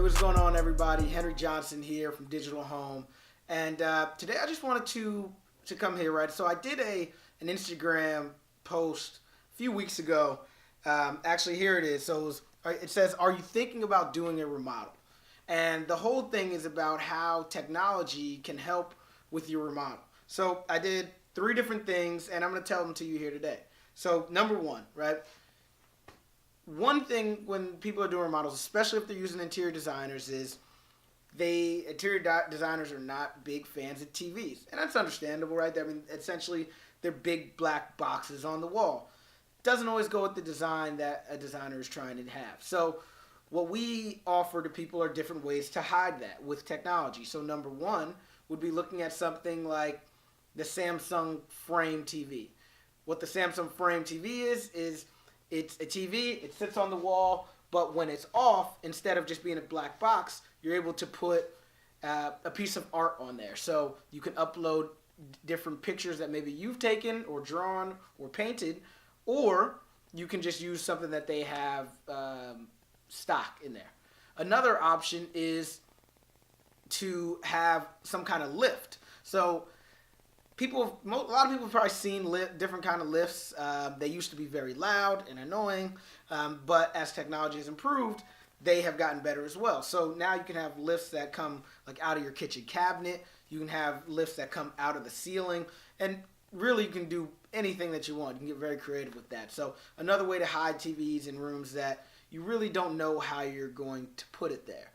What's going on, everybody? Henry Johnson here from Digital Home, and today I just wanted to come here, right? So I did an Instagram post a few weeks ago. Actually, here it is. So it says, "Are you thinking about doing a remodel?" And the whole thing is about how technology can help with your remodel. So I did three different things, and I'm going to tell them to you here today. So number one, right? One thing when people are doing remodels, especially if they're using interior designers, is designers are not big fans of TVs, and that's understandable, right? I mean, essentially, they're big black boxes on the wall. Doesn't always go with the design that a designer is trying to have. So, what we offer to people are different ways to hide that with technology. So, number one would be looking at something like the Samsung Frame TV. What the Samsung Frame TV is it's a TV, it sits on the wall, but when it's off, instead of just being a black box, you're able to put a piece of art on there. So you can upload different pictures that maybe you've taken or drawn or painted, or you can just use something that they have stock in there. Another option is to have some kind of lift. So a lot of people have probably seen different kind of lifts. They used to be very loud and annoying, but as technology has improved, they have gotten better as well. So now you can have lifts that come like out of your kitchen cabinet. You can have lifts that come out of the ceiling, and really you can do anything that you want. You can get very creative with that. So another way to hide TVs in rooms that you really don't know how you're going to put it there.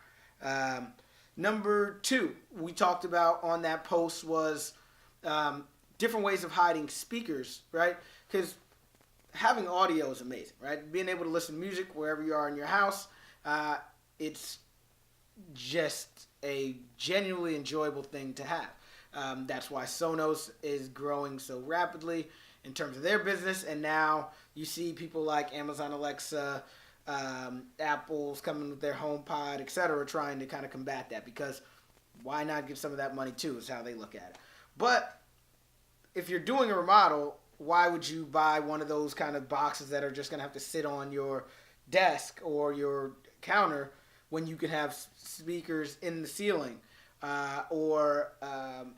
Number two, we talked about on that post was different ways of hiding speakers, right? Because having audio is amazing, right? Being able to listen to music wherever you are in your house, it's just a genuinely enjoyable thing to have. That's why Sonos is growing so rapidly in terms of their business, and now you see people like Amazon Alexa, Apple's coming with their HomePod, etc., trying to kind of combat that, because why not give some of that money too, is how they look at it. But if you're doing a remodel, why would you buy one of those kind of boxes that are just going to have to sit on your desk or your counter when you can have speakers in the ceiling or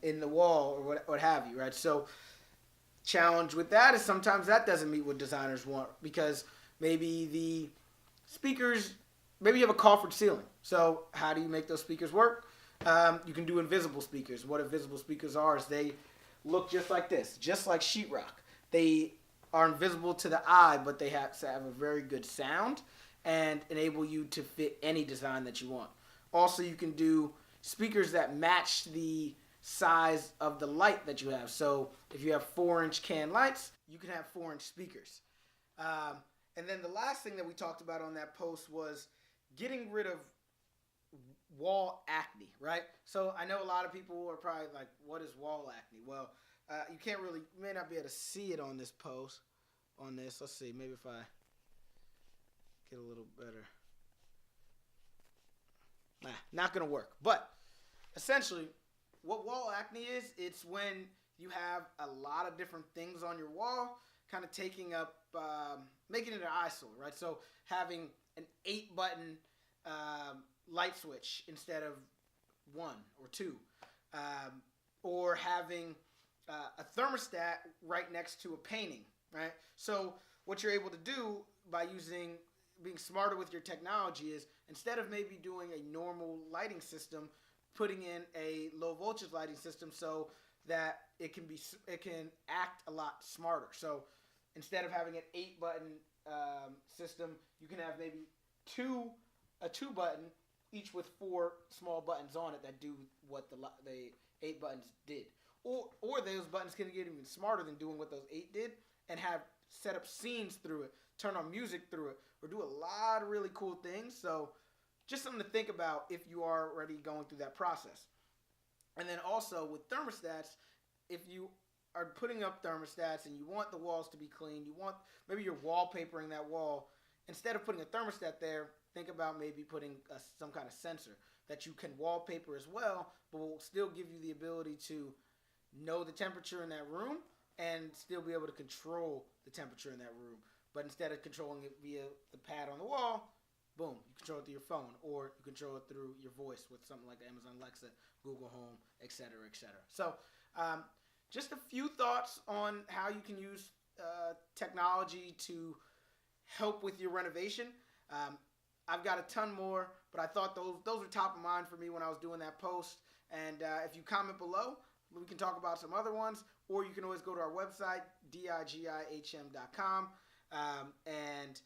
in the wall or what have you, right? So challenge with that is sometimes that doesn't meet what designers want, because maybe the speakers, maybe you have a coffered ceiling. So how do you make those speakers work? You can do invisible speakers. What invisible speakers are is they look just like this, just like sheetrock. They are invisible to the eye, but they have to have a very good sound and enable you to fit any design that you want. Also, you can do speakers that match the size of the light that you have. So if you have 4-inch can lights, you can have 4-inch speakers. And then the last thing that we talked about on that post was getting rid of wall acne, right? So I know a lot of people are probably like, what is wall acne? Well, you may not be able to see it on this post, on this. Let's see, maybe if I get a little better. Not going to work. But essentially, what wall acne is, it's when you have a lot of different things on your wall, kind of taking up, making it an eyesore, right? So having an 8-button light switch instead of 1 or 2, or having a thermostat right next to a painting, right? So what you're able to do by being smarter with your technology is, instead of maybe doing a normal lighting system, putting in a low voltage lighting system so that it can act a lot smarter. So instead of having an 8-button system, you can have maybe a 2-button, each with 4 small buttons on it that do what the 8 buttons did. Or those buttons can get even smarter than doing what those 8 did, and have set up scenes through it, turn on music through it, or do a lot of really cool things. So just something to think about if you are already going through that process. And then also with thermostats, if you are putting up thermostats and you want the walls to be clean, maybe you're wallpapering that wall, instead of putting a thermostat there, think about maybe putting some kind of sensor that you can wallpaper as well, but will still give you the ability to know the temperature in that room and still be able to control the temperature in that room. But instead of controlling it via the pad on the wall, boom, you control it through your phone, or you control it through your voice with something like Amazon Alexa, Google Home, etc., etc. So, just a few thoughts on how you can use technology to help with your renovation. I've got a ton more, but I thought those were top of mind for me when I was doing that post. And if you comment below, we can talk about some other ones, or you can always go to our website, digihm.com, and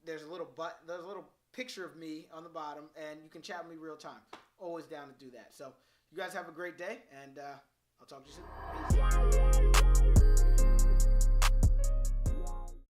there's a little picture of me on the bottom, and you can chat with me real time. Always down to do that. So you guys have a great day, and I'll talk to you soon. Peace.